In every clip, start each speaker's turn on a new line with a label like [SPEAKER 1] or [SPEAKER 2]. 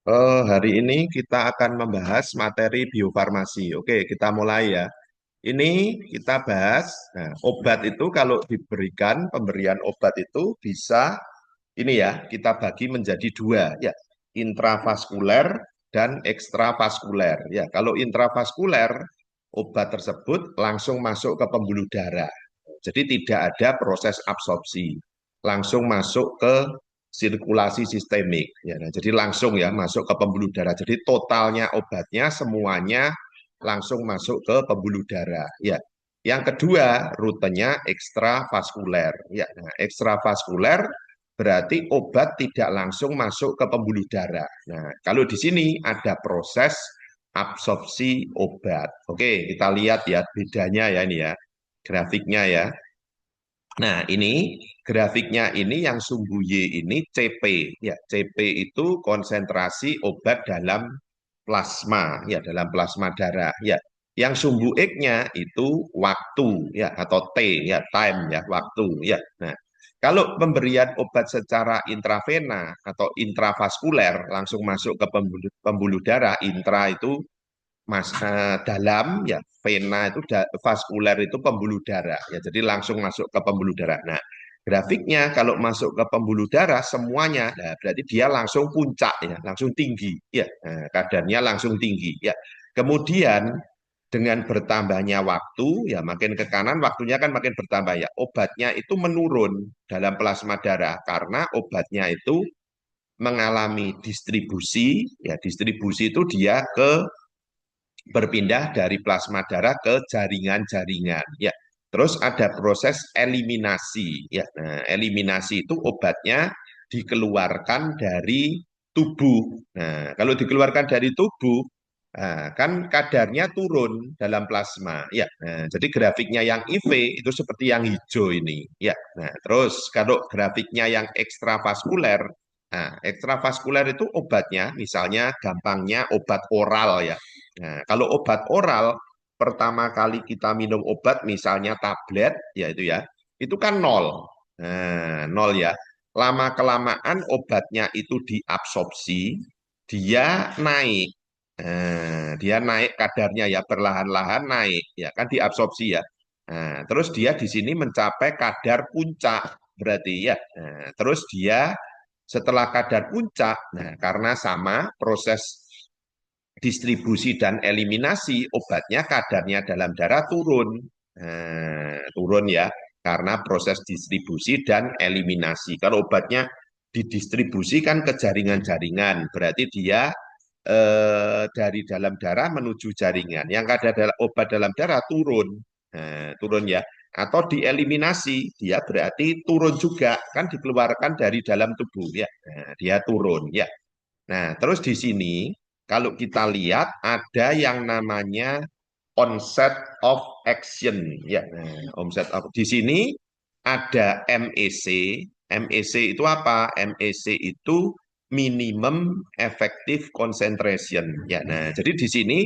[SPEAKER 1] Hari ini kita akan membahas materi biofarmasi. Oke, kita mulai ya. Ini kita bahas, nah, obat itu kalau diberikan, pemberian obat itu bisa, ini ya, kita bagi menjadi dua, ya, intravaskuler dan ekstravaskuler. Ya, kalau intravaskuler, obat tersebut langsung masuk ke pembuluh darah. Jadi tidak ada proses absorpsi, langsung masuk ke sirkulasi sistemik. Ya, nah, jadi langsung ya masuk ke pembuluh darah. Jadi totalnya obatnya semuanya langsung masuk ke pembuluh darah. Ya. Yang kedua, rutenya ekstravaskuler. Ya, nah, ekstravaskuler berarti obat tidak langsung masuk ke pembuluh darah. Nah, kalau di sini ada proses absorpsi obat. Oke, kita lihat ya bedanya ya ini ya. Grafiknya ya. Nah, ini grafiknya ini yang sumbu Y ini CP. Ya, CP itu konsentrasi obat dalam plasma, ya, dalam plasma darah. Ya, yang sumbu X-nya itu waktu, ya, atau T, ya, time, ya, waktu. Ya, nah, kalau pemberian obat secara intravena atau intravaskuler langsung masuk ke pembuluh darah, intra itu dalam, ya, vena itu vaskuler itu pembuluh darah, ya, jadi langsung masuk ke pembuluh darah. Nah, grafiknya kalau masuk ke pembuluh darah semuanya, nah, berarti dia langsung puncak, ya, langsung tinggi, ya, nah, kadarnya langsung tinggi, ya. Kemudian dengan bertambahnya waktu, ya, makin ke kanan waktunya kan makin bertambah, ya, obatnya itu menurun dalam plasma darah karena obatnya itu mengalami distribusi, ya, distribusi itu dia berpindah dari plasma darah ke jaringan-jaringan, ya. Terus ada proses eliminasi, ya. Nah, eliminasi itu obatnya dikeluarkan dari tubuh. Nah, kalau dikeluarkan dari tubuh, nah, kan kadarnya turun dalam plasma, ya. Nah, jadi grafiknya yang IV itu seperti yang hijau ini, ya. Nah, terus kalau grafiknya yang ekstravaskuler, nah, ekstravaskuler itu obatnya, misalnya gampangnya obat oral, ya. Nah, kalau obat oral, pertama kali kita minum obat, misalnya tablet, ya itu kan nol. Nah, nol ya. Lama-kelamaan obatnya itu diabsorpsi, dia naik. Nah, dia naik kadarnya ya, perlahan-lahan naik, ya kan diabsorpsi ya. Nah, terus dia di sini mencapai kadar puncak, berarti ya. Nah, terus dia setelah kadar puncak, nah karena sama proses distribusi dan eliminasi, obatnya kadarnya dalam darah turun. Nah, turun ya, karena proses distribusi dan eliminasi. Kalau obatnya didistribusikan ke jaringan-jaringan, berarti dia dari dalam darah menuju jaringan. Yang kadar obat dalam darah turun, nah, turun ya. Atau dieliminasi, dia berarti turun juga, kan dikeluarkan dari dalam tubuh ya. Nah, dia turun ya. Nah, terus di sini kalau kita lihat ada yang namanya onset of action, ya. Nah, onset of di sini ada MEC. MEC itu apa? MEC itu minimum effective concentration, ya. Nah, jadi di sini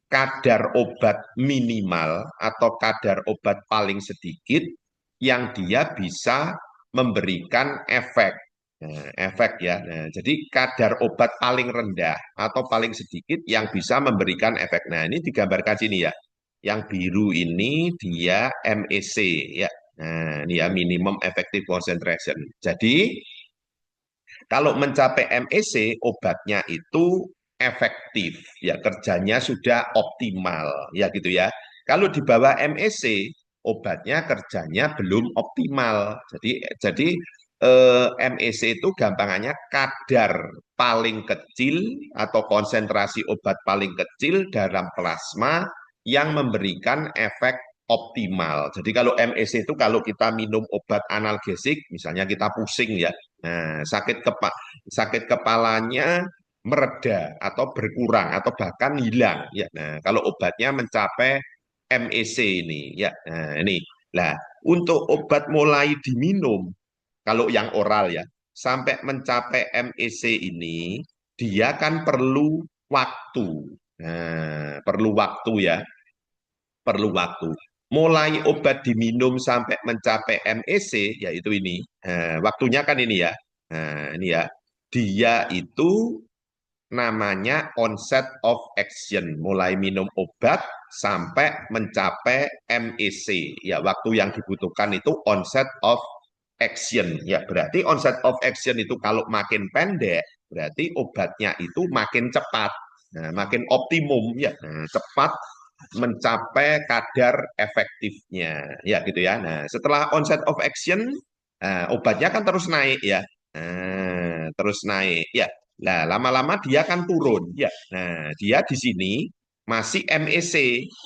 [SPEAKER 1] kadar obat minimal atau kadar obat paling sedikit yang dia bisa memberikan efek. Nah, efek ya. Nah, jadi kadar obat paling rendah atau paling sedikit yang bisa memberikan efek. Nah, ini digambarkan sini ya. Yang biru ini dia MEC ya. Nah, ini ya minimum effective concentration. Jadi kalau mencapai MEC obatnya itu efektif ya, kerjanya sudah optimal ya gitu ya. Kalau di bawah MEC obatnya kerjanya belum optimal. Jadi MEC itu gampangannya kadar paling kecil atau konsentrasi obat paling kecil dalam plasma yang memberikan efek optimal. Jadi kalau MEC itu kalau kita minum obat analgesik, misalnya kita pusing ya, nah sakit kepalanya mereda atau berkurang atau bahkan hilang ya. Nah, kalau obatnya mencapai MEC ini ya. Nah, ini. Nah, untuk obat mulai diminum kalau yang oral ya, sampai mencapai MEC ini, dia kan perlu waktu. Nah, perlu waktu ya, perlu waktu. Mulai obat diminum sampai mencapai MEC, yaitu ini. Nah, waktunya kan ini ya. Nah, ini ya. Dia itu namanya onset of action, mulai minum obat sampai mencapai MEC. Ya, waktu yang dibutuhkan itu onset of action. Ya, berarti onset of action itu kalau makin pendek, berarti obatnya itu makin cepat. Nah, makin optimum ya, nah, cepat mencapai kadar efektifnya. Ya, gitu ya. Nah, setelah onset of action, obatnya kan terus naik ya. Nah, terus naik ya. Nah, lama-lama dia kan turun ya. Nah, dia di sini masih MEC.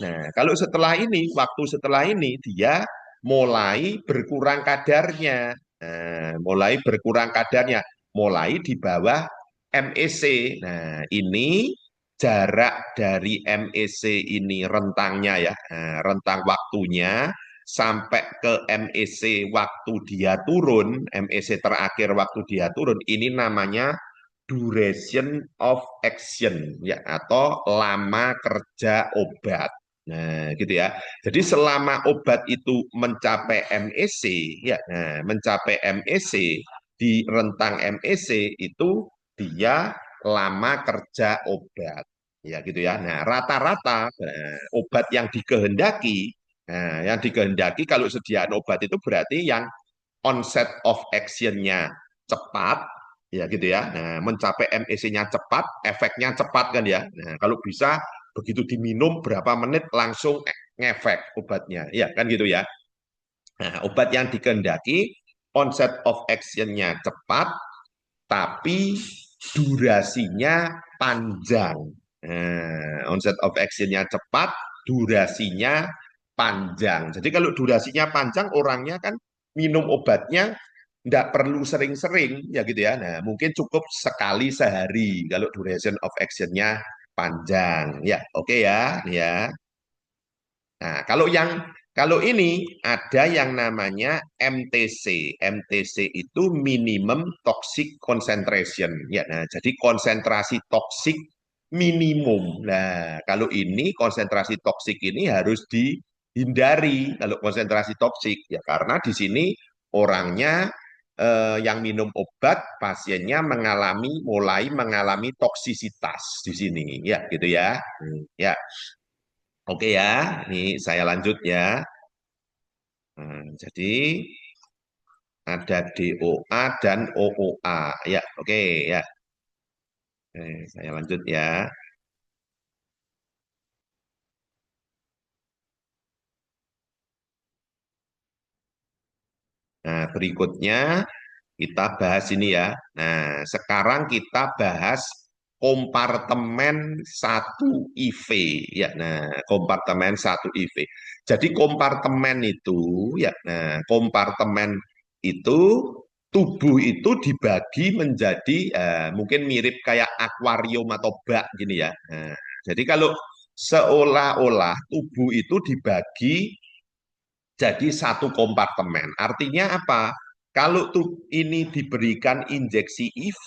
[SPEAKER 1] Nah, kalau setelah ini, waktu setelah ini dia mulai berkurang kadarnya. Nah, mulai berkurang kadarnya, mulai di bawah MEC. Nah, ini jarak dari MEC ini rentangnya ya, nah, rentang waktunya sampai ke MEC waktu dia turun, MEC terakhir waktu dia turun, ini namanya duration of action ya atau lama kerja obat. Nah, gitu ya. Jadi selama obat itu mencapai MEC ya, nah, mencapai MEC di rentang MEC itu dia lama kerja obat. Ya gitu ya. Nah, rata-rata obat yang dikehendaki, nah, yang dikehendaki kalau sediaan obat itu berarti yang onset of action-nya cepat, ya gitu ya. Nah, mencapai MEC-nya cepat, efeknya cepat kan ya. Nah, kalau bisa begitu diminum berapa menit langsung ngefek obatnya, ya kan gitu ya. Nah, obat yang dikehendaki onset of action-nya cepat, tapi durasinya panjang. Nah, onset of action-nya cepat, durasinya panjang. Jadi kalau durasinya panjang, orangnya kan minum obatnya nggak perlu sering-sering, ya gitu ya. Nah, mungkin cukup sekali sehari kalau duration of action-nya panjang. Ya, oke ya, ya. Nah, kalau ini ada yang namanya MTC. MTC itu minimum toxic concentration. Ya, nah, jadi konsentrasi toksik minimum. Nah, kalau ini konsentrasi toksik ini harus dihindari kalau konsentrasi toksik ya karena di sini orangnya yang minum obat pasiennya mulai mengalami toksisitas di sini ya gitu ya. Ya. Oke ya, ini saya lanjut ya. Nah, jadi ada DOA dan OOA. Ya, oke ya. Saya lanjut ya. Nah, berikutnya kita bahas ini ya. Nah, sekarang kita bahas kompartemen satu IV ya. Nah, kompartemen satu IV. Jadi kompartemen itu ya, nah kompartemen itu tubuh itu dibagi menjadi mungkin mirip kayak akuarium atau bak gini ya. Nah, jadi kalau seolah-olah tubuh itu dibagi jadi satu kompartemen. Artinya apa? Kalau ini diberikan injeksi IV,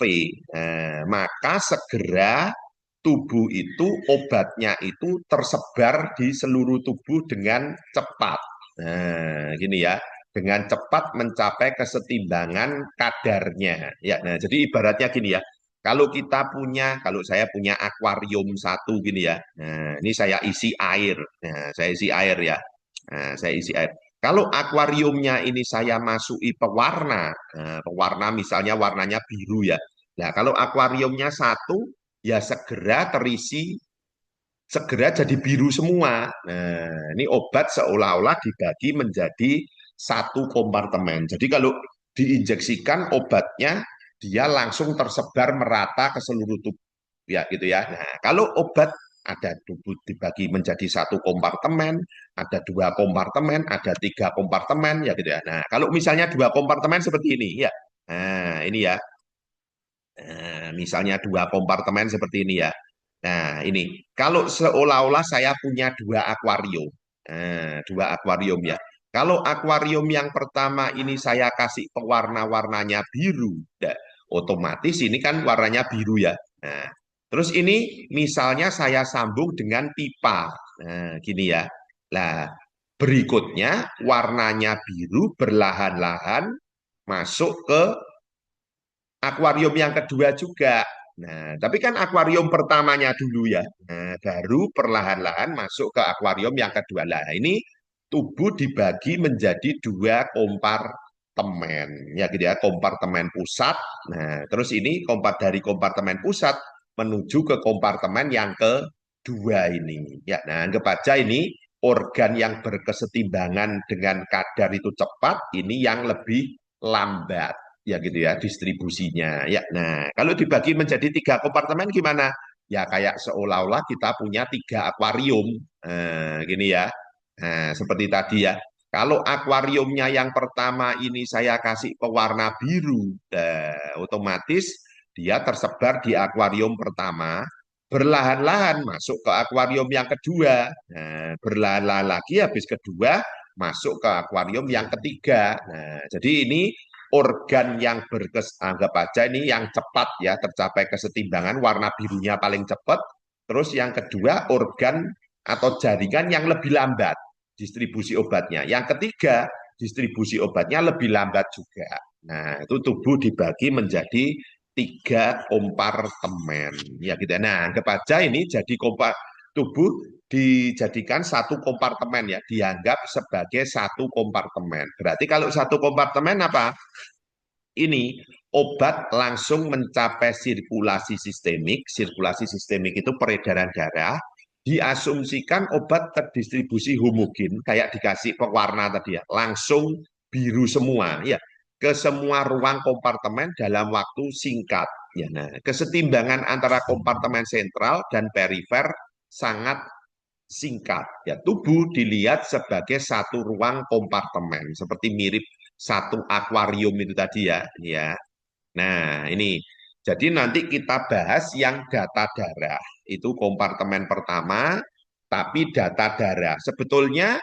[SPEAKER 1] maka segera tubuh itu obatnya itu tersebar di seluruh tubuh dengan cepat. Nah, gini ya, dengan cepat mencapai kesetimbangan kadarnya. Ya, nah jadi ibaratnya gini ya. Kalau saya punya akuarium satu gini ya. Nah, ini saya isi air. Nah, saya isi air ya. Nah, saya isi air. Kalau akuariumnya ini saya masuki pewarna, pewarna misalnya warnanya biru ya. Nah, kalau akuariumnya satu, ya segera jadi biru semua. Nah, ini obat seolah-olah dibagi menjadi satu kompartemen. Jadi kalau diinjeksikan obatnya, dia langsung tersebar merata ke seluruh tubuh. Ya, gitu ya. Nah, kalau obat ada tubuh dibagi menjadi satu kompartemen, ada dua kompartemen, ada tiga kompartemen, ya gitu ya. Nah, kalau misalnya dua kompartemen seperti ini, ya. Nah, ini ya. Misalnya dua kompartemen seperti ini ya. Nah, ini kalau seolah-olah saya punya dua akuarium. Dua akuarium ya. Kalau akuarium yang pertama ini saya kasih pewarna-warnanya biru, ya, otomatis ini kan warnanya biru ya. Nah, terus ini misalnya saya sambung dengan pipa. Nah, gini ya. Nah, berikutnya warnanya biru berlahan-lahan masuk ke akuarium yang kedua juga. Nah, tapi kan akuarium pertamanya dulu ya. Nah, baru perlahan-lahan masuk ke akuarium yang kedua. Lah, ini tubuh dibagi menjadi dua kompartemen. Ya gitu ya, kompartemen pusat. Nah, terus ini dari kompartemen pusat menuju ke kompartemen yang kedua ini. Ya, nah anggap aja ini organ yang berkesetimbangan dengan kadar itu cepat, ini yang lebih lambat ya gitu ya distribusinya ya. Nah kalau dibagi menjadi tiga kompartemen gimana ya, kayak seolah-olah kita punya tiga akuarium. Gini ya. Nah, seperti tadi ya, kalau akuariumnya yang pertama ini saya kasih pewarna biru, otomatis dia tersebar di akuarium pertama, berlahan-lahan masuk ke akuarium yang kedua, nah, berlahan-lahan lagi habis kedua masuk ke akuarium yang ketiga. Nah, jadi ini organ yang anggap aja ini yang cepat ya tercapai kesetimbangan, warna birunya paling cepat. Terus yang kedua organ atau jaringan yang lebih lambat distribusi obatnya. Yang ketiga distribusi obatnya lebih lambat juga. Nah itu tubuh dibagi menjadi tiga kompartemen ya gitu. Nah anggap aja ini jadi tubuh dijadikan satu kompartemen ya, dianggap sebagai satu kompartemen. Berarti kalau satu kompartemen apa? Ini obat langsung mencapai sirkulasi sistemik itu peredaran darah, diasumsikan obat terdistribusi homogen, kayak dikasih pewarna tadi ya, langsung biru semua, ya, ke semua ruang kompartemen dalam waktu singkat. Ya, nah, kesetimbangan antara kompartemen sentral dan perifer sangat singkat. Ya, tubuh dilihat sebagai satu ruang kompartemen, seperti mirip satu akuarium itu tadi ya. Ya. Nah, ini. Jadi nanti kita bahas yang data darah. Itu kompartemen pertama, tapi data darah. Sebetulnya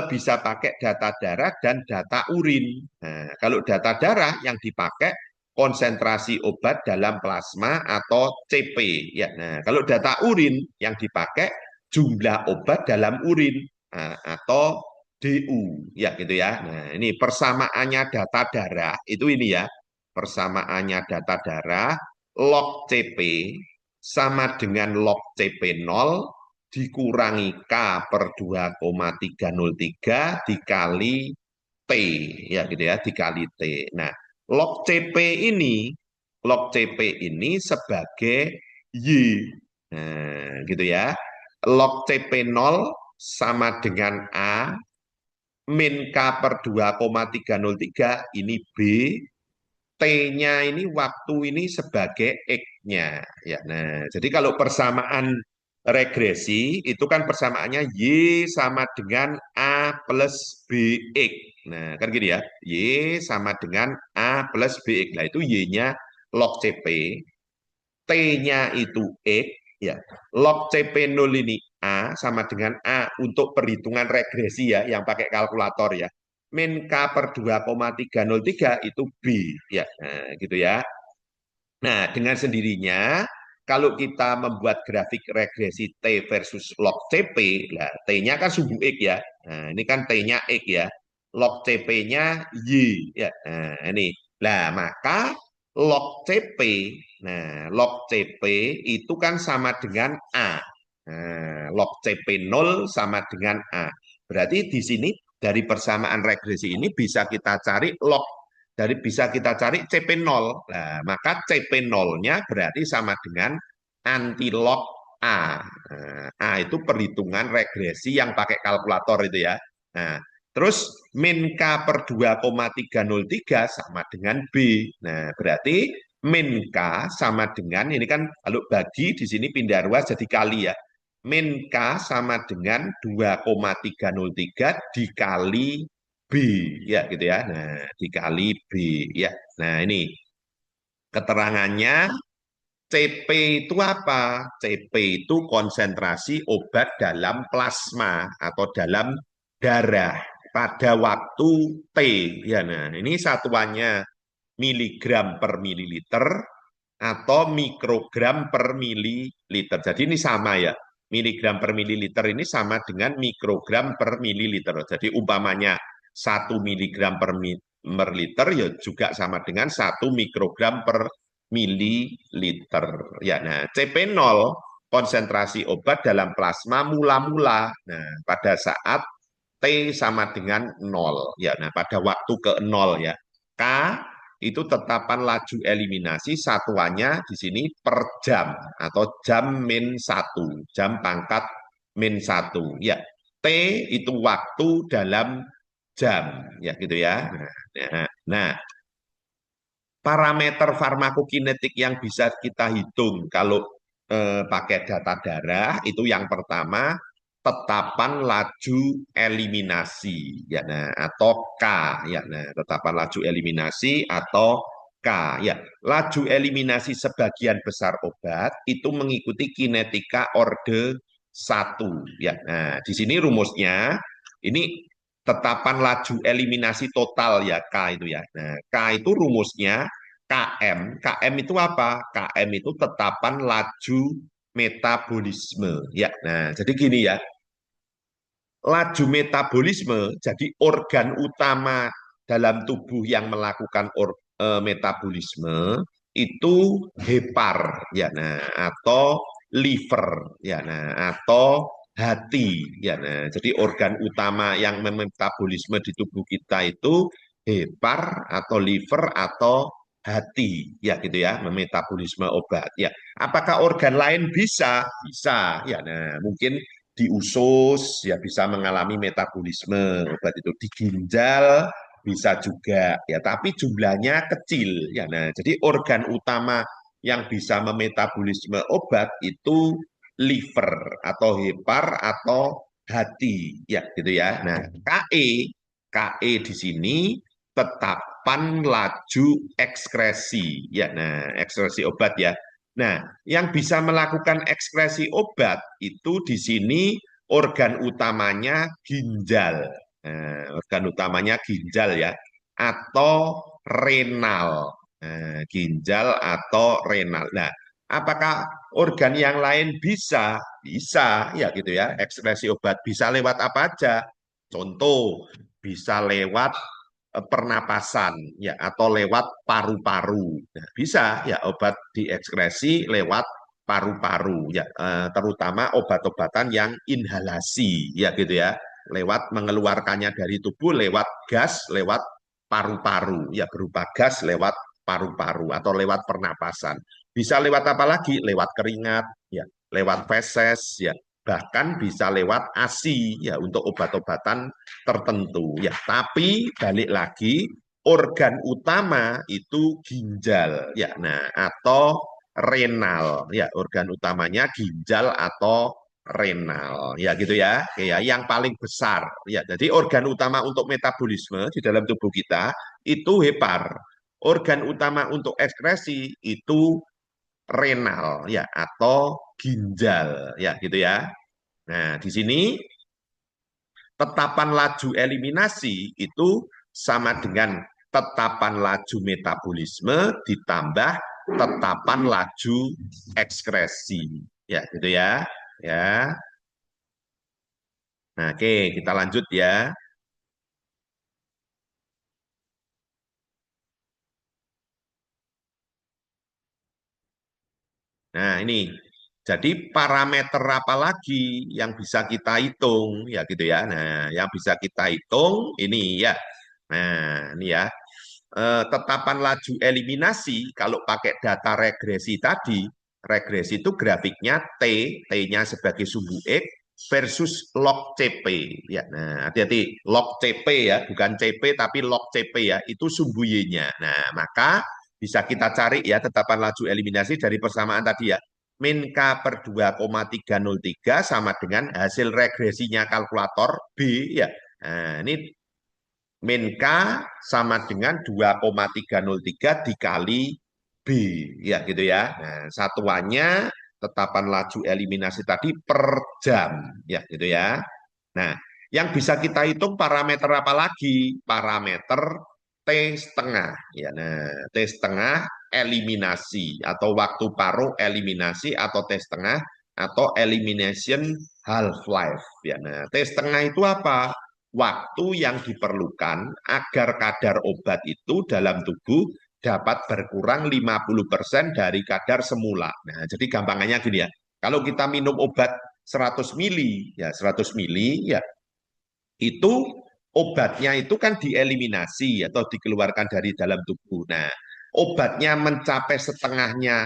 [SPEAKER 1] bisa pakai data darah dan data urin. Nah, kalau data darah yang dipakai konsentrasi obat dalam plasma atau CP. Ya, nah, kalau data urin yang dipakai jumlah obat dalam urin atau DU. Ya, gitu ya. Nah, ini persamaannya data darah itu ini ya. Persamaannya data darah log CP sama dengan log CP0 dikurangi K per 2,303 dikali T, ya gitu ya, dikali T. Nah, log CP ini, log CP ini sebagai Y. Nah, gitu ya. Log CP0 sama dengan A, min K per 2,303 ini B, T-nya ini waktu ini sebagai X-nya. Ya, nah, jadi kalau persamaan regresi itu kan persamaannya Y sama dengan A plus BX. Nah, kan gini ya. Y sama dengan A plus BX. Nah, itu Y-nya log CP, T-nya itu X, ya. Log CP0 ini A sama dengan A untuk perhitungan regresi ya, yang pakai kalkulator ya. Min K per 2,303 itu B, ya. Nah, gitu ya. Nah, dengan sendirinya kalau kita membuat grafik regresi T versus log CP, nah T-nya kan sumbu X ya. Nah, ini kan T-nya X ya. Log CP-nya Y ya. Nah, ini. Nah, maka log CP, nah, log CP itu kan sama dengan A. Nah, log CP0 sama dengan A. Berarti di sini dari persamaan regresi ini bisa kita cari log, dari bisa kita cari CP0. Nah, maka CP0-nya berarti sama dengan antilog A. Nah, A itu perhitungan regresi yang pakai kalkulator itu ya. Nah, terus min K per 2,303 sama dengan B. Nah, berarti min K sama dengan, ini kan kalau bagi di sini pindah ruas jadi kali ya. Min K sama dengan 2,303 dikali B ya gitu ya. Nah, dikali B ya. Nah, ini keterangannya CP itu apa? CP itu konsentrasi obat dalam plasma atau dalam darah pada waktu T ya. Nah, ini satuannya miligram per mililiter atau mikrogram per mililiter. Jadi ini sama ya. Miligram per mililiter ini sama dengan mikrogram per mililiter. Jadi umpamanya 1 miligram per liter ya juga sama dengan 1 mikrogram per mililiter. liter. Ya, nah CP0 konsentrasi obat dalam plasma mula-mula. Nah, pada saat T sama dengan 0. Ya, nah pada waktu ke 0 ya. K itu tetapan laju eliminasi satuannya di sini per jam atau jam min 1, jam pangkat min 1. Ya, T itu waktu dalam jam, ya gitu ya. Nah, parameter farmakokinetik yang bisa kita hitung kalau pakai data darah itu yang pertama tetapan laju eliminasi ya nah atau K ya nah tetapan laju eliminasi atau K ya laju eliminasi sebagian besar obat itu mengikuti kinetika orde 1 ya nah di sini rumusnya ini tetapan laju eliminasi total ya K itu ya. Nah, K itu rumusnya KM. KM itu apa? KM itu tetapan laju metabolisme. Ya, nah jadi gini ya. Laju metabolisme jadi organ utama dalam tubuh yang melakukan metabolisme itu hepar ya nah atau liver ya nah atau hati ya nah jadi organ utama yang memetabolisme di tubuh kita itu hepar atau liver atau hati ya gitu ya memetabolisme obat ya apakah organ lain bisa ya nah mungkin di usus ya bisa mengalami metabolisme obat itu di ginjal bisa juga ya tapi jumlahnya kecil ya nah jadi organ utama yang bisa memetabolisme obat itu liver atau hepar atau hati ya gitu ya nah KE di sini tetapan laju ekskresi ya nah ekskresi obat ya nah yang bisa melakukan ekskresi obat itu di sini organ utamanya ginjal. Nah, organ utamanya ginjal ya, atau renal. Nah, ginjal atau renal. Nah, apakah organ yang lain bisa? Bisa, ya gitu ya. Ekskresi obat bisa lewat apa aja? Contoh, bisa lewat pernapasan ya atau lewat paru-paru. Nah, bisa ya obat diekskresi lewat paru-paru ya terutama obat-obatan yang inhalasi ya gitu ya. Lewat mengeluarkannya dari tubuh lewat gas lewat paru-paru ya berupa gas lewat paru-paru atau lewat pernapasan. Bisa lewat apa lagi? Lewat keringat ya, lewat feses ya, bahkan bisa lewat ASI ya untuk obat-obatan tertentu ya. Tapi balik lagi organ utama itu ginjal ya. Nah, atau renal ya, organ utamanya ginjal atau renal ya gitu ya. Ya, yang paling besar ya. Jadi organ utama untuk metabolisme di dalam tubuh kita itu hepar. Organ utama untuk ekskresi itu renal ya atau ginjal ya gitu ya. Nah, di sini tetapan laju eliminasi itu sama dengan tetapan laju metabolisme ditambah tetapan laju ekskresi. Ya, gitu ya. Ya. Nah, oke, kita lanjut ya. Nah, ini. Jadi parameter apa lagi yang bisa kita hitung ya gitu ya. Nah, yang bisa kita hitung ini ya. Nah, ini ya. Tetapan laju eliminasi kalau pakai data regresi tadi, regresi itu grafiknya T, T-nya sebagai sumbu X versus log CP ya. Nah, hati-hati log CP ya, bukan CP tapi log CP ya, itu sumbu Y-nya. Nah, maka bisa kita cari ya tetapan laju eliminasi dari persamaan tadi ya. Min K per 2,303 sama dengan hasil regresinya kalkulator B ya. Nah, ini min K sama dengan 2,303 dikali B, ya gitu ya. Nah, satuannya tetapan laju eliminasi tadi per jam, ya gitu ya. Nah, yang bisa kita hitung parameter apa lagi? Parameter T setengah, ya. Nah, T setengah eliminasi atau waktu paruh eliminasi atau T setengah atau elimination half life, ya. Nah, T setengah itu apa? Waktu yang diperlukan agar kadar obat itu dalam tubuh dapat berkurang 50% dari kadar semula. Nah, jadi gampangannya gini ya. Kalau kita minum obat 100 mili, ya 100 mili, ya itu obatnya itu kan dieliminasi atau dikeluarkan dari dalam tubuh. Nah, obatnya mencapai setengahnya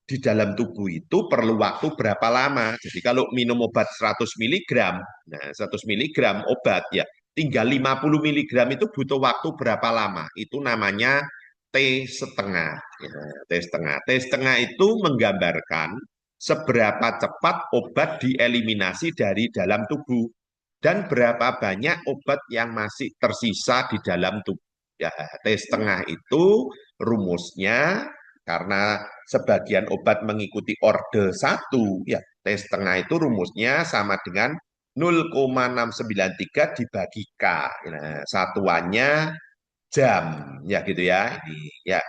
[SPEAKER 1] di dalam tubuh itu perlu waktu berapa lama? Jadi kalau minum obat 100 miligram, nah 100 miligram obat ya, tinggal 50 miligram itu butuh waktu berapa lama? Itu namanya T setengah. Ya, T setengah. T setengah itu menggambarkan seberapa cepat obat dieliminasi dari dalam tubuh dan berapa banyak obat yang masih tersisa di dalam tubuh. Ya, T setengah itu rumusnya karena sebagian obat mengikuti orde 1, ya T setengah itu rumusnya sama dengan 0,693 dibagi K. Nah, satuannya jam, ya gitu ya. Ini, ya.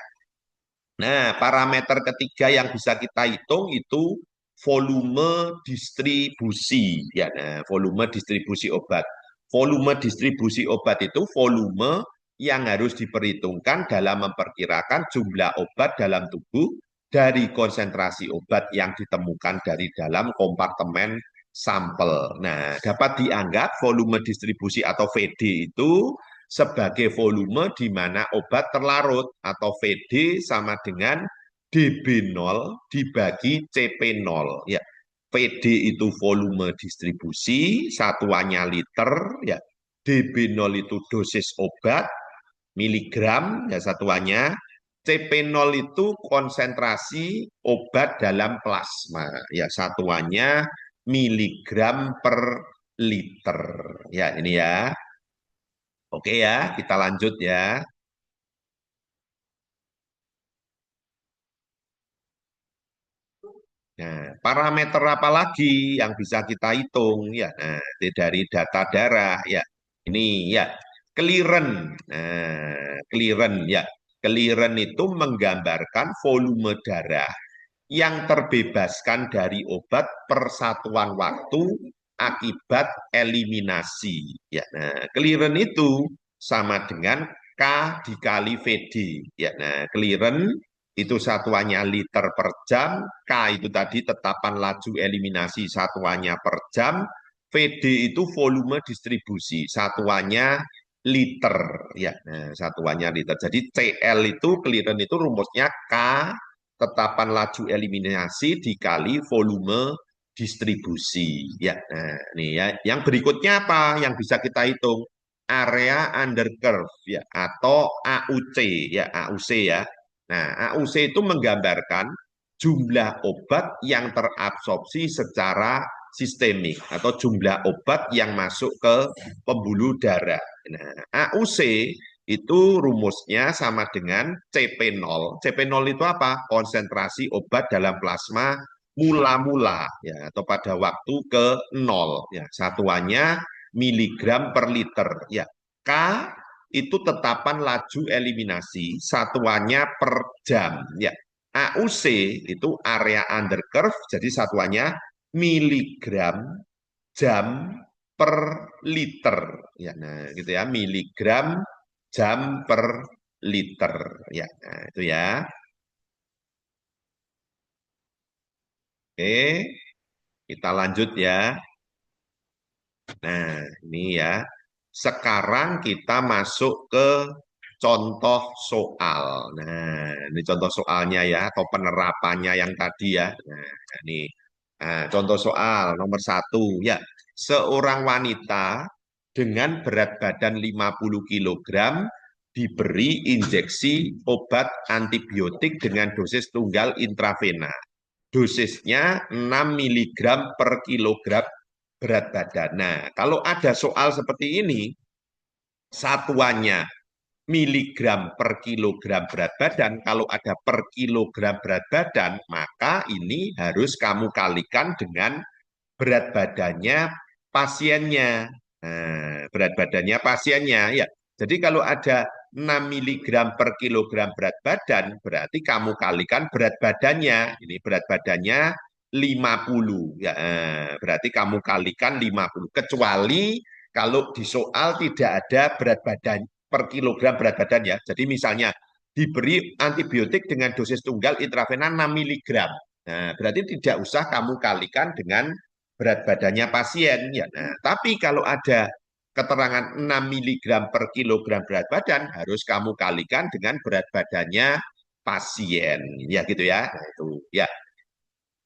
[SPEAKER 1] Nah, parameter ketiga yang bisa kita hitung itu volume distribusi. Ya, nah, volume distribusi obat. Volume distribusi obat itu volume yang harus diperhitungkan dalam memperkirakan jumlah obat dalam tubuh dari konsentrasi obat yang ditemukan dari dalam kompartemen sampel. Nah, dapat dianggap volume distribusi atau VD itu sebagai volume di mana obat terlarut atau VD sama dengan DB0 dibagi CP0 ya. VD itu volume distribusi, satuannya liter ya. DB0 itu dosis obat miligram ya satuannya. CP0 itu konsentrasi obat dalam plasma ya satuannya miligram per liter. Ya, ini ya. Oke ya, kita lanjut ya. Nah, parameter apa lagi yang bisa kita hitung ya? Nah, dari data darah ya. Ini ya, clearance. Nah, clearance ya. Clearance itu menggambarkan volume darah yang terbebaskan dari obat persatuan waktu akibat eliminasi. Ya, nah, clearance itu sama dengan K dikali VD. Ya, nah, clearance itu satuannya liter per jam, K itu tadi tetapan laju eliminasi satuannya per jam, VD itu volume distribusi satuannya liter ya. Nah, satuannya liter. Jadi CL itu clearance itu rumusnya K tetapan laju eliminasi dikali volume distribusi. Ya, nah ini ya. Yang berikutnya apa yang bisa kita hitung? Area under curve ya atau AUC ya, AUC ya. Nah, AUC itu menggambarkan jumlah obat yang terabsorpsi secara sistemik atau jumlah obat yang masuk ke pembuluh darah. Nah, AUC itu rumusnya sama dengan CP0. CP0 itu apa? Konsentrasi obat dalam plasma mula-mula ya atau pada waktu ke 0 ya. Satuannya miligram per liter ya. K itu tetapan laju eliminasi, satuannya per jam ya. AUC itu area under curve jadi satuannya miligram jam per liter ya. Nah, gitu ya, miligram jam per liter ya. Nah, itu ya. Oke, kita lanjut ya. Nah, ini ya. Sekarang kita masuk ke contoh soal. Nah, ini contoh soalnya ya atau penerapannya yang tadi ya. Nah, ini contoh soal nomor satu ya. Seorang wanita dengan berat badan 50 kilogram diberi injeksi obat antibiotik dengan dosis tunggal intravena. Dosisnya 6 miligram per kilogram berat badan. Nah, kalau ada soal seperti ini, satuannya miligram per kilogram berat badan, kalau ada per kilogram berat badan, maka ini harus kamu kalikan dengan berat badannya pasiennya. Nah, berat badannya pasiennya ya. Jadi kalau ada 6 miligram per kilogram berat badan, berarti kamu kalikan berat badannya. Ini berat badannya 50 ya. Berarti kamu kalikan 50. Kecuali kalau di soal tidak ada berat badan per kilogram berat badan ya. Jadi misalnya diberi antibiotik dengan dosis tunggal intravena 6 miligram. Nah, berarti tidak usah kamu kalikan dengan berat badannya pasien. Ya. Nah, tapi kalau ada keterangan 6 miligram per kilogram berat badan, harus kamu kalikan dengan berat badannya pasien. Ya gitu ya. Nah, itu ya.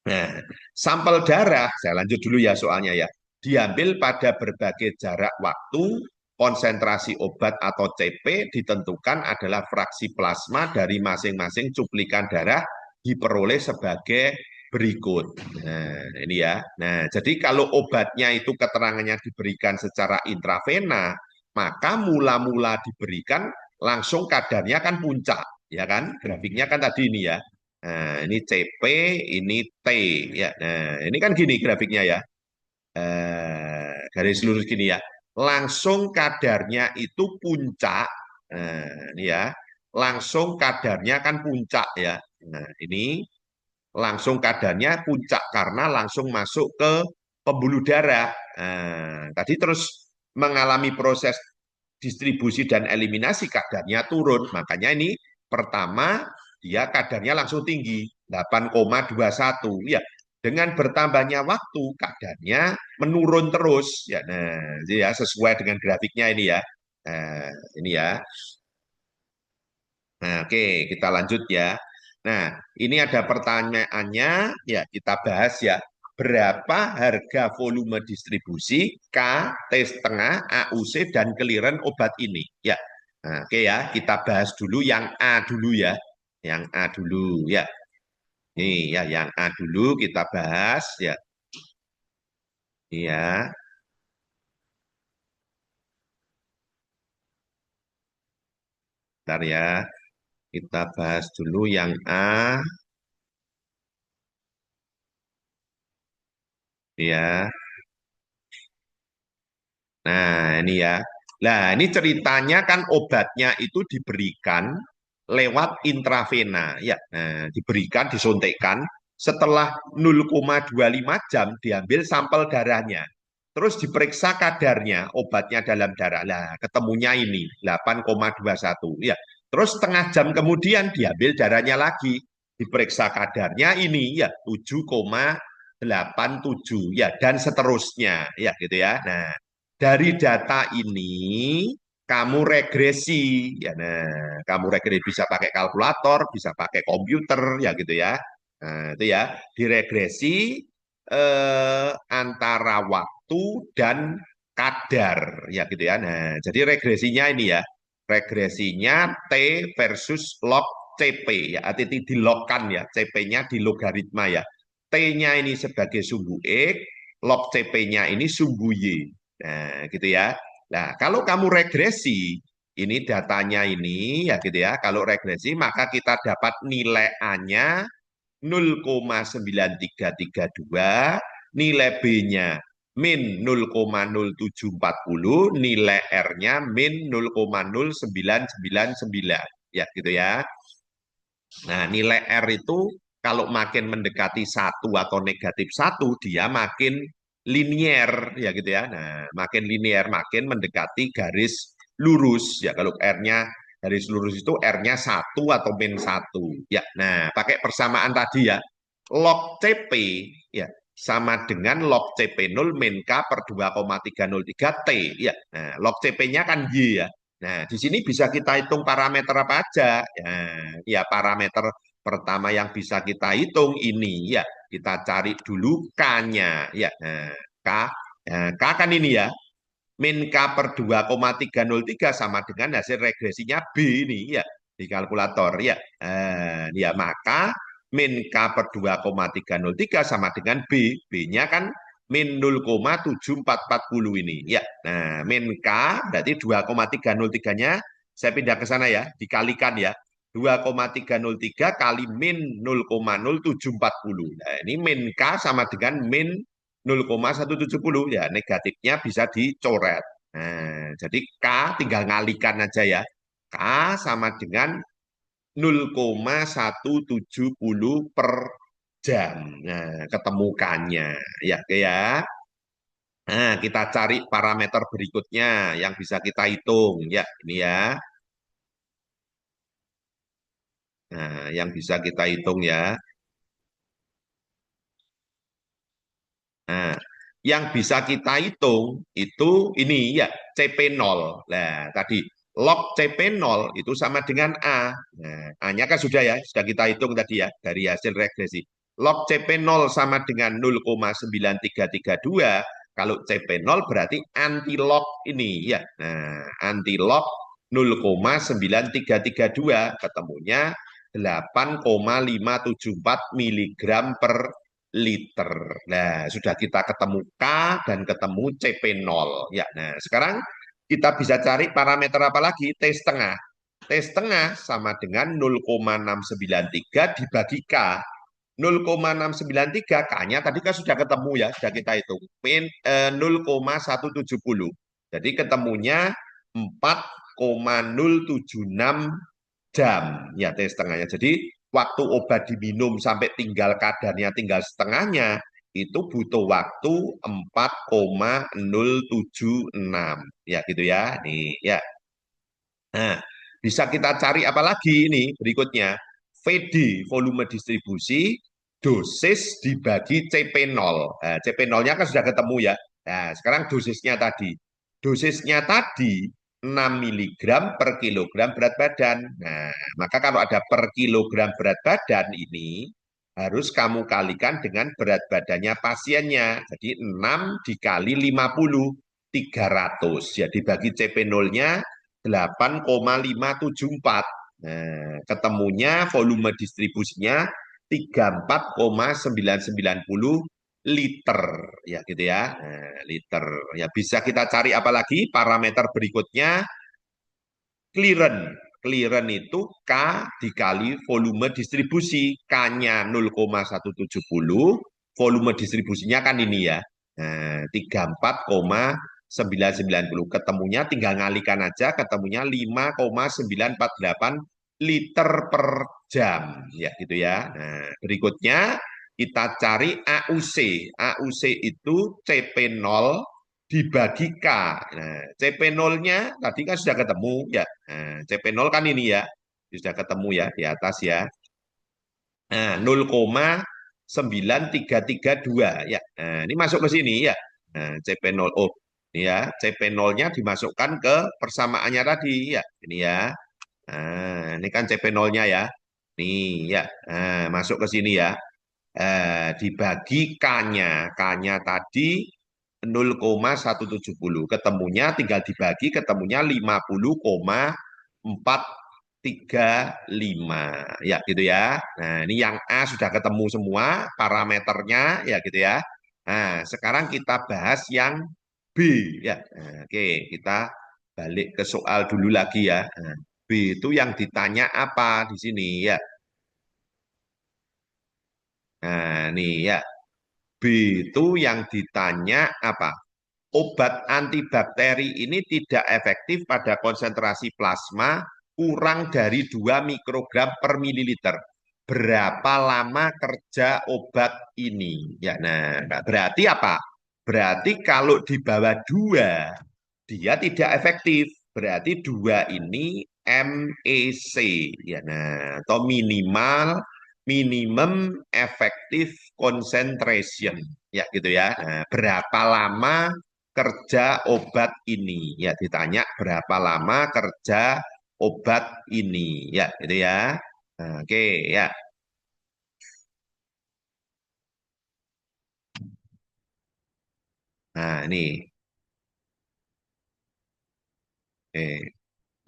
[SPEAKER 1] Nah, sampel darah, saya lanjut dulu ya soalnya ya, diambil pada berbagai jarak waktu, konsentrasi obat atau CP ditentukan adalah fraksi plasma dari masing-masing cuplikan darah diperoleh sebagai berikut. Nah, ini ya. Nah, jadi kalau obatnya itu keterangannya diberikan secara intravena, maka mula-mula diberikan langsung kadarnya kan puncak, ya kan? Grafiknya kan tadi ini ya. Nah, ini CP, ini T ya. Nah, ini kan gini grafiknya ya. Garis lurus gini ya. Langsung kadarnya itu puncak. Nah, ini ya. Langsung kadarnya kan puncak ya. Nah, ini langsung kadarnya puncak karena langsung masuk ke pembuluh darah. Nah, tadi terus mengalami proses distribusi dan eliminasi kadarnya turun. Makanya ini pertama dia kadarnya langsung tinggi 8,21 ya. Dengan bertambahnya waktu kadarnya menurun terus ya. Nah, ya sesuai dengan grafiknya ini ya. Nah, ini ya. Nah, oke, kita lanjut ya. Nah, ini ada pertanyaannya, ya kita bahas ya. Berapa harga volume distribusi K, T setengah, AUC, dan keliran obat ini? Ya, nah, oke ya, kita bahas dulu yang A dulu ya. Yang A dulu ya. Nih ya, yang A dulu kita bahas ya. Iya, bentar ya. Kita bahas dulu yang A. Ya. Nah, ini ya. Nah, ini ceritanya kan obatnya itu diberikan lewat intravena, ya. Nah, diberikan, disuntikkan setelah 0,25 jam diambil sampel darahnya. Terus diperiksa kadarnya obatnya dalam darah. Lah, ketemunya ini 8,21. Ya. Terus setengah jam kemudian diambil darahnya lagi. Diperiksa kadarnya ini ya 7,87 ya dan seterusnya ya gitu ya. Nah, dari data ini kamu regresi ya. Nah, kamu regresi bisa pakai kalkulator, bisa pakai komputer ya gitu ya. Nah, itu ya, diregresi antara waktu dan kadar ya gitu ya. Nah, jadi regresinya ini ya. Regresinya T versus log CP ya. Artinya dilogkan ya, CP-nya di logaritma ya. T-nya ini sebagai sumbu X, log CP-nya ini sumbu Y. Nah, gitu ya. Nah, kalau kamu regresi, ini datanya ini ya gitu ya. Kalau regresi maka kita dapat nilai A-nya 0,9332, nilai B-nya min 0,0740, nilai R-nya min 0,0999. Ya, gitu ya. Nah, nilai R itu kalau makin mendekati satu atau negatif satu, dia makin linier, ya gitu ya. Nah, makin linier, makin mendekati garis lurus. Ya, kalau R-nya garis lurus itu R-nya satu atau min satu. Ya, nah pakai persamaan tadi ya. Log CP ya sama dengan log CP0 min K per 2,303 T. Ya, nah log CP-nya kan Y ya. Nah, di sini bisa kita hitung parameter apa aja. Ya, parameter pertama yang bisa kita hitung ini ya. Kita cari dulu K-nya ya. Nah, K, K kan ini ya. Min K per 2,303 sama dengan hasil regresinya B ini ya di kalkulator ya. Ya maka min K per 2,303 sama dengan B. B-nya kan min 0,7440 ini. Ya, nah min K berarti 2,303-nya saya pindah ke sana ya, dikalikan ya. 2,303 kali min 0,0740. Nah, ini min K sama dengan min 0,170 ya, negatifnya bisa dicoret. Nah, jadi K tinggal ngalikan aja ya. K sama dengan 0,170 per jam. Nah, ketemukannya ya, oke ya. Nah, kita cari parameter berikutnya yang bisa kita hitung. Ya, ini ya. Nah, yang bisa kita hitung ya. Nah, yang bisa kita hitung itu ini ya CP0. Nah, tadi log CP0 itu sama dengan A. Nah, A-nya kan sudah ya, sudah kita hitung tadi ya dari hasil regresi. Log CP0 sama dengan 0,9332. Kalau CP0 berarti anti log ini ya. Nah, anti log 0,9332 ketemunya 8,574 miligram per liter. Nah, sudah kita ketemu K dan ketemu CP0. Ya, nah sekarang kita bisa cari parameter apa lagi? T setengah. T setengah sama dengan 0,693 dibagi K. 0,693 K-nya tadi kan sudah ketemu ya, sudah kita hitung. 0,170. Jadi ketemunya 4,076 jam ya T setengahnya. Jadi waktu obat diminum sampai tinggal kadarnya tinggal setengahnya itu butuh waktu 4,076 ya gitu ya. Nih ya. Nah, bisa kita cari apa lagi ini berikutnya. VD volume distribusi dosis dibagi CP0. Nah, CP0-nya kan sudah ketemu ya. Nah, sekarang dosisnya tadi. Dosisnya tadi 6 miligram per kilogram berat badan. Nah, maka kalau ada per kilogram berat badan ini harus kamu kalikan dengan berat badannya pasiennya. Jadi 6 dikali 50, 300. Ya, dibagi CP0-nya 8,574. Nah, ketemunya volume distribusinya 34,990 liter ya gitu ya. Nah, liter. Ya bisa kita cari apa lagi parameter berikutnya clearance. Clearance itu K dikali volume distribusi. K-nya 0,170, volume distribusinya kan ini ya. Nah, 34,990. Ketemunya tinggal ngalikan aja, ketemunya 5,948 liter per jam. Ya gitu ya. Nah, berikutnya kita cari AUC. AUC itu CP0 dibagi K. Nah, CP0-nya tadi kan sudah ketemu ya. Nah, CP0 kan ini ya. Sudah ketemu ya di atas ya. Nah, 0,9332 ya. Nah, ini masuk ke sini ya. Nah, CP0 oh ini ya, CP0-nya dimasukkan ke persamaannya tadi ya. Ini ya. Nah, ini kan CP0-nya ya. Nih ya. Nah, masuk ke sini ya. Dibagi K-nya. K-nya tadi 0,170. Ketemunya tinggal dibagi, ketemunya 50,435. Ya, gitu ya. Nah, ini yang A sudah ketemu semua parameternya, ya gitu ya. Nah, sekarang kita bahas yang B. Ya, nah, oke, kita balik ke soal dulu lagi ya. Nah, B itu yang ditanya apa di sini ya. Nah, nih ya. B itu yang ditanya apa? Obat antibakteri ini tidak efektif pada konsentrasi plasma kurang dari 2 mikrogram per mililiter. Berapa lama kerja obat ini? Ya, nah, berarti apa? Berarti kalau di bawah 2 dia tidak efektif. Berarti 2 ini MEC ya. Nah, atau minimum effective concentration ya gitu ya. Nah, berapa lama kerja obat ini? Ya ditanya berapa lama kerja obat ini ya gitu ya. Nah, oke ya. Nah, ini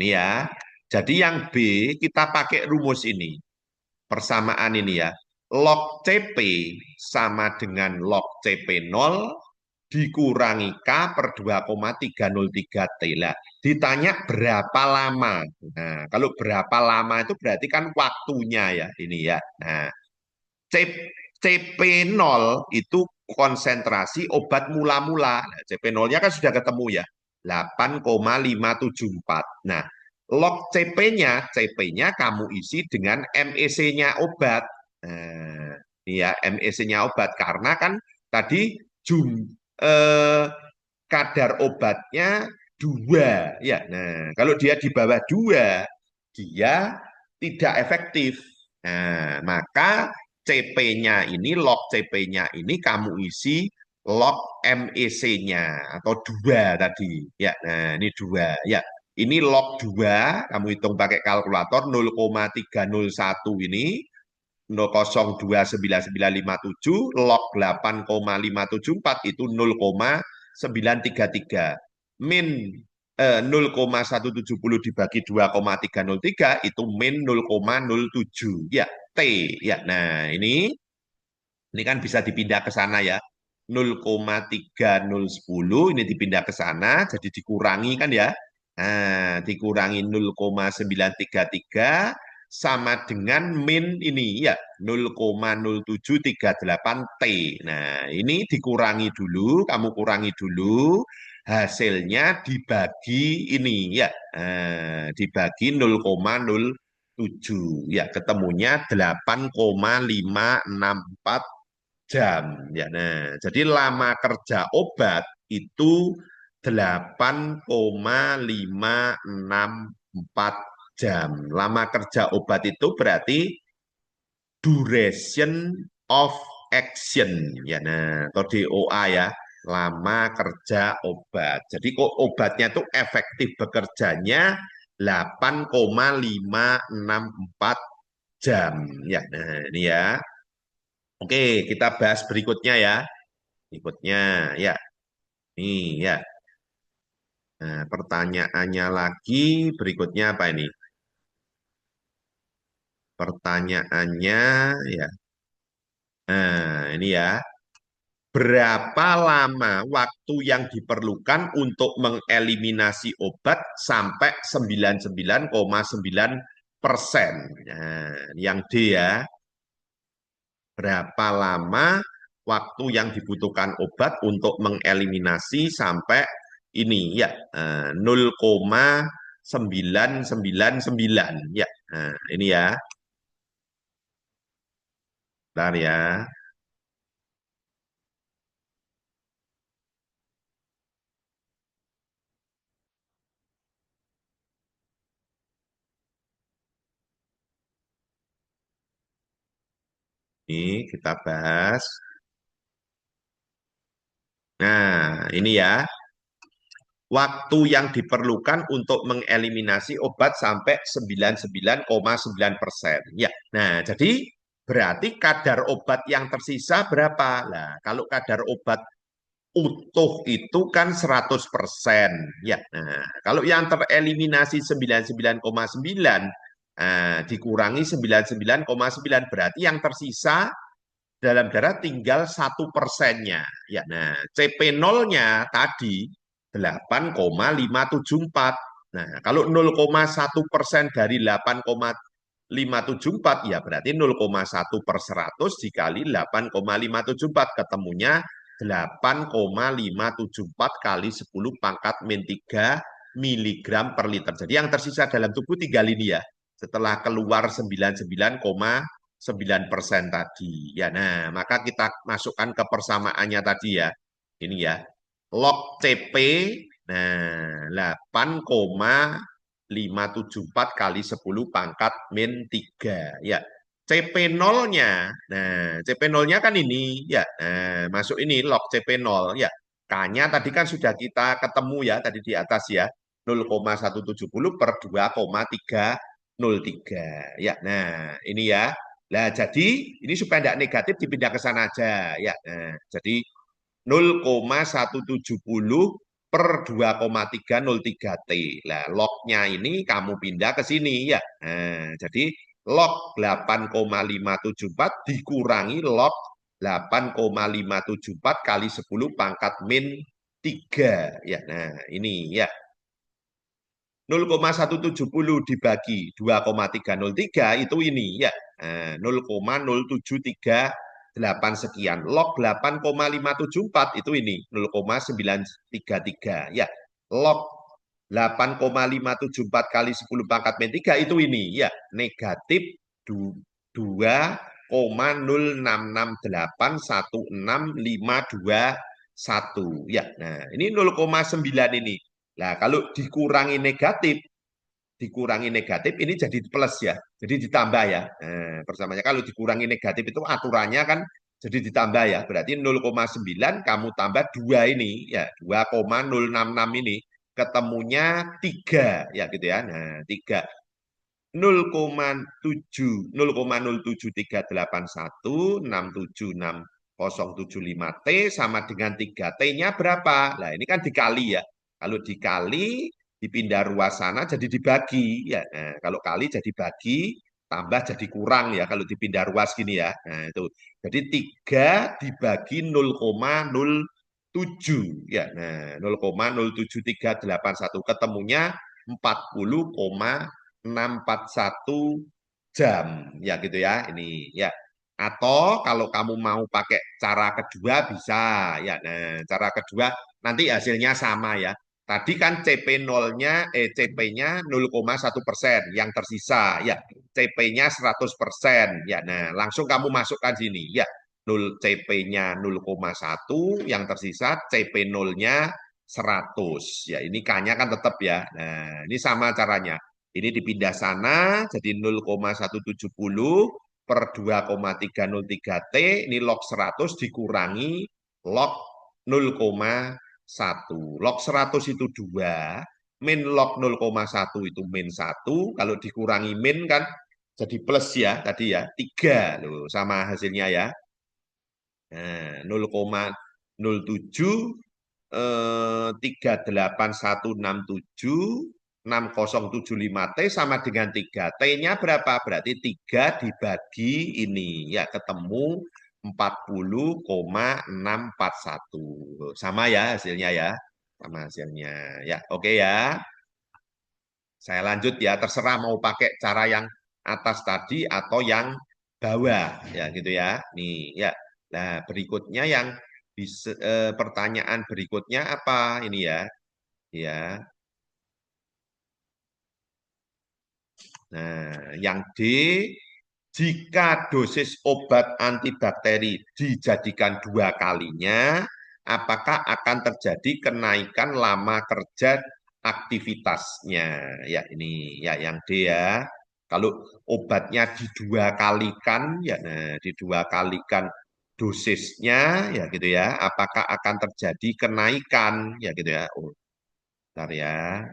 [SPEAKER 1] ya. Jadi yang B kita pakai rumus ini. Persamaan ini ya. Log CP sama dengan log CP0 dikurangi K per 2,303 T. Lah, ditanya berapa lama. Nah, kalau berapa lama itu berarti kan waktunya ya ini ya. Nah, CP0 itu konsentrasi obat mula-mula. Nah, CP0-nya kan sudah ketemu ya. 8,574. Nah, log CP-nya kamu isi dengan MEC-nya obat. Nah, ini ya MEC-nya obat karena kan tadi eh, kadar obatnya 2 ya. Nah, kalau dia di bawah 2 dia tidak efektif Nah, maka CP-nya ini, log CP-nya ini kamu isi log MEC-nya atau 2 tadi. Ya, nah ini 2. Ya, ini log 2, kamu hitung pakai kalkulator 0,301 ini 0,029957 log 8,574 itu 0,933 min 0,170 dibagi 2,303 itu min 0,07 ya T ya. Nah, ini kan bisa dipindah ke sana ya. 0,3010 ini dipindah ke sana jadi dikurangi kan ya. Nah, dikurangi 0,933 sama dengan min ini ya 0,0738 T. Nah, ini dikurangi dulu, kamu kurangi dulu, hasilnya dibagi ini ya. Dibagi 0,07 ya, ketemunya 8,564 jam ya. Nah, jadi lama kerja obat itu 8,564 jam. Lama kerja obat itu berarti duration of action ya. Nah, atau DOA ya, lama kerja obat. Jadi kok obatnya itu efektif bekerjanya 8,564 jam ya. Nah, ini ya. Oke, kita bahas berikutnya ya. Berikutnya ya. Nih ya. Nah, pertanyaannya lagi berikutnya apa ini? Pertanyaannya ya. Nah, ini ya. Berapa lama waktu yang diperlukan untuk mengeliminasi obat sampai 99,9%? Nah, yang D ya. Berapa lama waktu yang dibutuhkan obat untuk mengeliminasi sampai ini ya 0,999 ya. Nah, ini ya. Bentar ya. Ini kita bahas. Nah, ini ya. Waktu yang diperlukan untuk mengeliminasi obat sampai 99,9%. Ya. Nah, jadi berarti kadar obat yang tersisa berapa? Nah, kalau kadar obat utuh itu kan 100%. Ya. Nah, kalau yang tereliminasi 99,9 dikurangi 99,9 berarti yang tersisa dalam darah tinggal 1%-nya. Ya, nah, CP0-nya tadi 8,574. Nah, kalau 0,1% dari 8,574 ya berarti 0,1 per 100 dikali 8,574 ketemunya 8,574 kali 10 pangkat min 3 miligram per liter. Jadi yang tersisa dalam tubuh tinggal ini ya. Setelah keluar 99,9% tadi. Ya, nah, maka kita masukkan ke persamaannya tadi ya. Ini ya. Log CP, nah, 8,574 kali 10 pangkat min 3. Ya. CP0-nya, nah, CP0-nya kan ini, ya, nah, masuk ini log CP0, ya. K-nya tadi kan sudah kita ketemu ya, tadi di atas ya, 0,170 per 2,303. Ya, nah, ini ya. Nah, jadi ini supaya tidak negatif dipindah ke sana aja ya. Nah, jadi 0,170 per 2,303 T. Nah, lognya ini kamu pindah ke sini ya. Nah, jadi log 8,574 dikurangi log 8,574 kali 10 pangkat min 3 ya. Nah, ini ya. 0,170 dibagi 2,303 itu ini ya. Nah, 0,0738 sekian. Log 8,574 itu ini 0,933 ya. Log 8,574 kali 10 pangkat min 3 itu ini ya. Negatif 2,066816521 ya. Nah, ini 0,9 ini. Nah, kalau dikurangi negatif dikurangi negatif ini jadi plus ya. Jadi ditambah ya. Nah, persamanya kalau dikurangi negatif itu aturannya kan jadi ditambah ya. Berarti 0,9 kamu tambah 2 ini ya, 2,066 ini ketemunya 3 ya gitu ya. Nah, 3 0,07381676075 T sama dengan 3 T-nya berapa? Nah, ini kan dikali ya. Kalau dikali dipindah ruas sana jadi dibagi ya. Nah, kalau kali jadi bagi, tambah jadi kurang ya kalau dipindah ruas gini ya. Nah, itu. Jadi 3 dibagi 0,07 ya. Nah, 0,07381 ketemunya 40,641 jam ya gitu ya ini ya. Atau kalau kamu mau pakai cara kedua bisa ya. Nah, cara kedua nanti hasilnya sama ya. Tadi kan CP0-nya CP-nya 0,1% yang tersisa ya. CP-nya 100% ya. Nah, langsung kamu masukkan sini ya. 0 CP-nya 0,1 yang tersisa CP0-nya 100 ya. Ini K-nya kan tetap ya. Nah, ini sama caranya. Ini dipindah sana jadi 0,170 per 2,303 T, ini log 100 dikurangi log 0,1. Log 100 itu 2, min log 0,1 itu min 1, kalau dikurangi min kan jadi plus ya tadi ya, 3 loh sama hasilnya ya. Nah, 0,07 38167 6075 T sama dengan 3. T-nya berapa? Berarti 3 dibagi ini. Ya, ketemu 40,641. Sama ya hasilnya ya. Sama hasilnya. Ya, oke ya. Saya lanjut ya, terserah mau pakai cara yang atas tadi atau yang bawah ya gitu ya. Nih ya. Nah, berikutnya yang bisa, pertanyaan berikutnya apa ini ya? Ya. Nah, yang D, jika dosis obat antibakteri dijadikan 2 kalinya, apakah akan terjadi kenaikan lama kerja aktivitasnya? Ya, ini ya yang D ya. Kalau obatnya didua kalikan, ya, nah, didua kalikan dosisnya, ya gitu ya. Apakah akan terjadi kenaikan, ya gitu ya? Oh, bentar ya,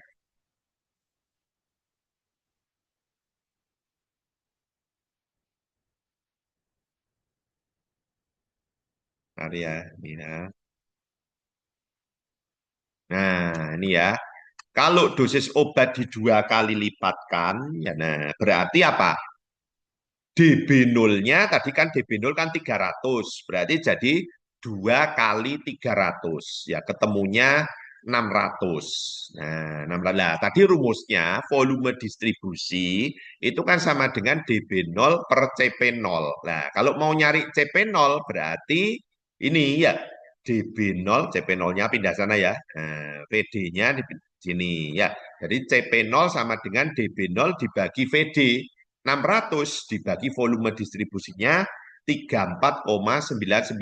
[SPEAKER 1] bentar ya, ini ya. Nah, ini ya. Kalau dosis obat di 2 kali lipatkan, ya nah berarti apa? DB0-nya tadi kan DB0 kan 300, berarti jadi 2 kali 300, ya ketemunya 600. Nah, 600. Nah, tadi rumusnya volume distribusi itu kan sama dengan DB0 per CP0. Nah, kalau mau nyari CP0 berarti ini ya DB0, CP0-nya pindah sana ya. Nah, VD-nya di sini ya. Jadi CP0 sama dengan DB0 dibagi VD. 600 dibagi volume distribusinya 34,990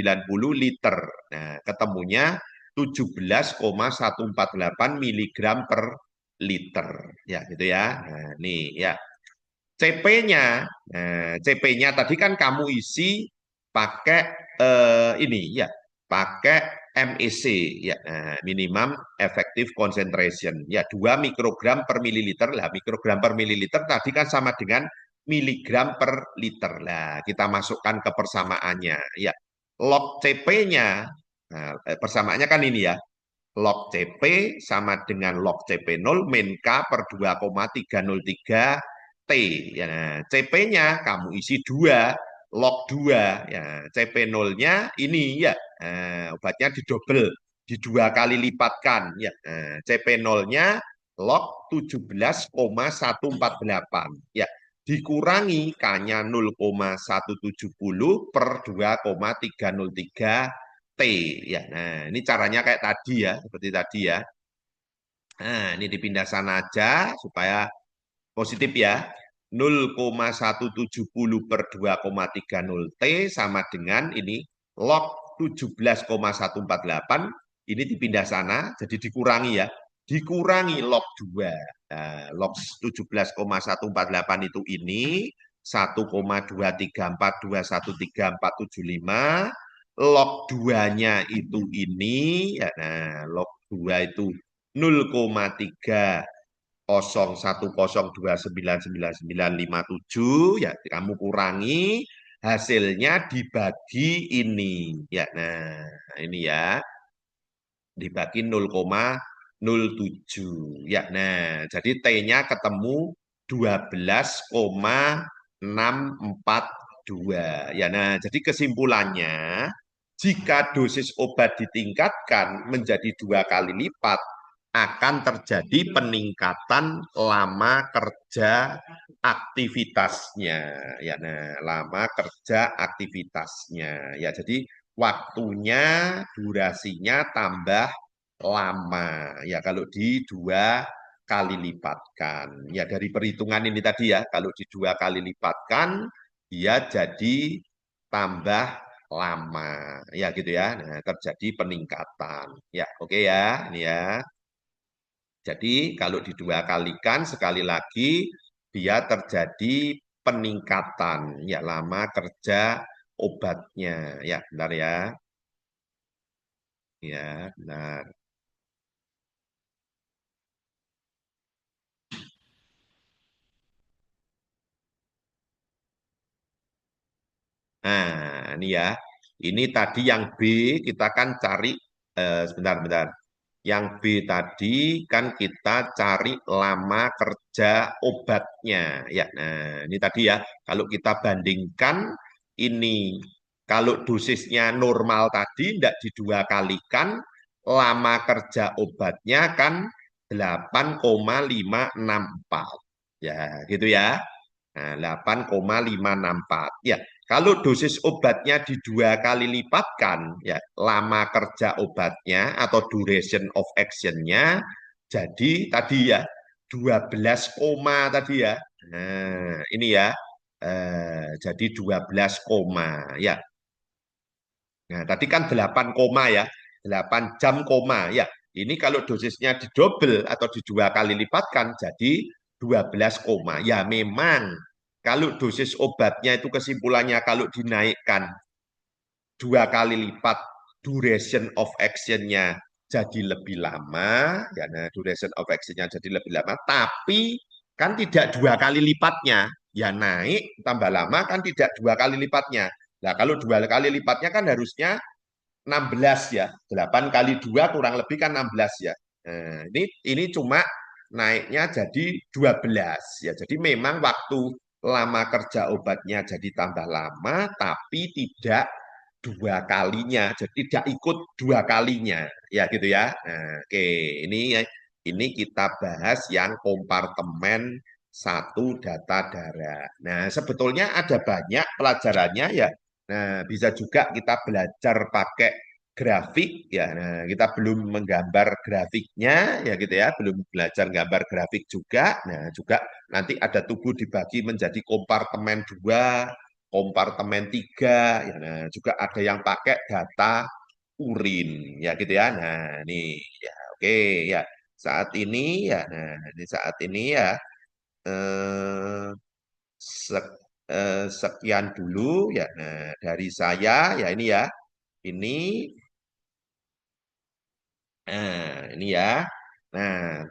[SPEAKER 1] liter. Nah, ketemunya 17,148 miligram per liter. Ya, gitu ya. Nah, nih ya. CP-nya, nah, CP-nya tadi kan kamu isi pakai ini ya, pakai MEC ya, nah, minimum effective concentration ya 2 mikrogram per mililiter lah. Mikrogram per mililiter tadi kan sama dengan miligram per liter lah. Kita masukkan ke persamaannya ya. Log CP-nya, nah, persamaannya kan ini ya, log CP sama dengan log CP0 min K per 2,303 T. Ya, nah, CP-nya kamu isi 2, log 2. Ya, CP0-nya ini ya, nah, obatnya didobel, di 2 kali lipatkan. Ya, nah, CP0-nya log 17,148. Ya, dikurangi K-nya 0,170 per 2,303 T ya. Nah, ini caranya kayak tadi ya, seperti tadi ya. Nah, ini dipindah sana aja supaya positif ya. 0,170 per 2,30 T sama dengan ini log 17,148 ini dipindah sana jadi dikurangi ya. dikurangi log 2. Nah, log 17,148 itu ini 1,234213475, log 2-nya itu ini ya, nah log 2 itu 0,3010299957 ya, kamu kurangi hasilnya dibagi ini ya. Nah, ini ya dibagi 0,07 ya. Nah, jadi T-nya ketemu 12,642 ya. Nah, jadi kesimpulannya jika dosis obat ditingkatkan menjadi 2 kali lipat akan terjadi peningkatan lama kerja aktivitasnya ya. Nah, lama kerja aktivitasnya ya. Jadi waktunya, durasinya tambah lama ya kalau di 2 kali lipatkan ya. Dari perhitungan ini tadi ya, kalau di 2 kali lipatkan dia jadi tambah lama ya gitu ya. Nah, terjadi peningkatan ya. Oke ya, ini ya. Jadi kalau di 2 kalikan sekali lagi dia terjadi peningkatan ya lama kerja obatnya ya. Bentar ya. Ya, benar. Nah, ini ya. Ini tadi yang B kita kan cari sebentar-bentar. Yang B tadi kan kita cari lama kerja obatnya ya. Nah, ini tadi ya. Kalau kita bandingkan ini, kalau dosisnya normal tadi tidak di 2 kalikan, lama kerja obatnya kan 8,564. Ya, gitu ya. Nah, 8,564. Ya, kalau dosis obatnya di 2 kali lipatkan, ya lama kerja obatnya atau duration of action-nya jadi tadi ya 12 koma tadi ya. Nah, ini ya. Jadi 12 koma ya. Nah, tadi kan 8 koma ya. 8 jam koma ya. Ini kalau dosisnya didobel atau di 2 kali lipatkan jadi 12 koma. Ya memang kalau dosis obatnya itu kesimpulannya kalau dinaikkan 2 kali lipat duration of action-nya jadi lebih lama, ya, nah, duration of action-nya jadi lebih lama, tapi kan tidak 2 kali lipatnya, ya naik tambah lama kan tidak 2 kali lipatnya. Nah kalau 2 kali lipatnya kan harusnya 16 ya, 8 kali 2 kurang lebih kan 16 ya. Nah, ini cuma naiknya jadi 12 ya. Jadi memang waktu lama kerja obatnya jadi tambah lama, tapi tidak 2 kalinya, jadi tidak ikut 2 kalinya, ya gitu ya. Nah, oke, ini kita bahas yang kompartemen satu data darah. Nah, sebetulnya ada banyak pelajarannya ya. Nah, bisa juga kita belajar pakai grafik ya. Nah, kita belum menggambar grafiknya ya gitu ya, belum belajar gambar grafik juga. Nah, juga nanti ada tubuh dibagi menjadi kompartemen 2, kompartemen 3 ya. Nah, juga ada yang pakai data urin ya gitu ya. Nah, ini ya oke ya. Saat ini ya, nah ini saat ini ya eh, sek- sekian dulu ya. Nah, dari saya ya ini ya. Ini ini ya. Nah,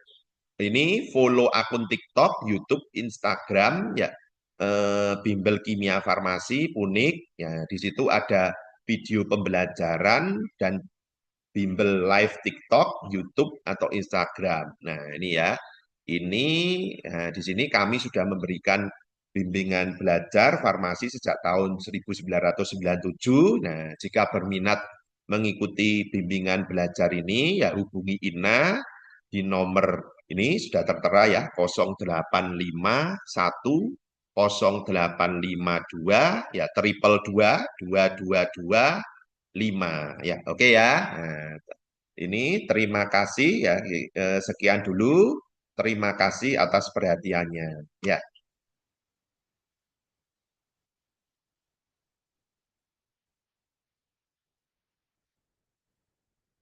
[SPEAKER 1] ini follow akun TikTok, YouTube, Instagram ya. Bimbel Kimia Farmasi Unik ya. Di situ ada video pembelajaran dan bimbel live TikTok, YouTube atau Instagram. Nah, ini ya. Ini di sini kami sudah memberikan bimbingan belajar farmasi sejak tahun 1997. Nah, jika berminat mengikuti bimbingan belajar ini, ya hubungi Ina di nomor ini sudah tertera ya 0851 0852 ya triple 2 5 ya. Oke ya. Nah, ini terima kasih ya. Sekian dulu. Terima kasih atas perhatiannya. Ya.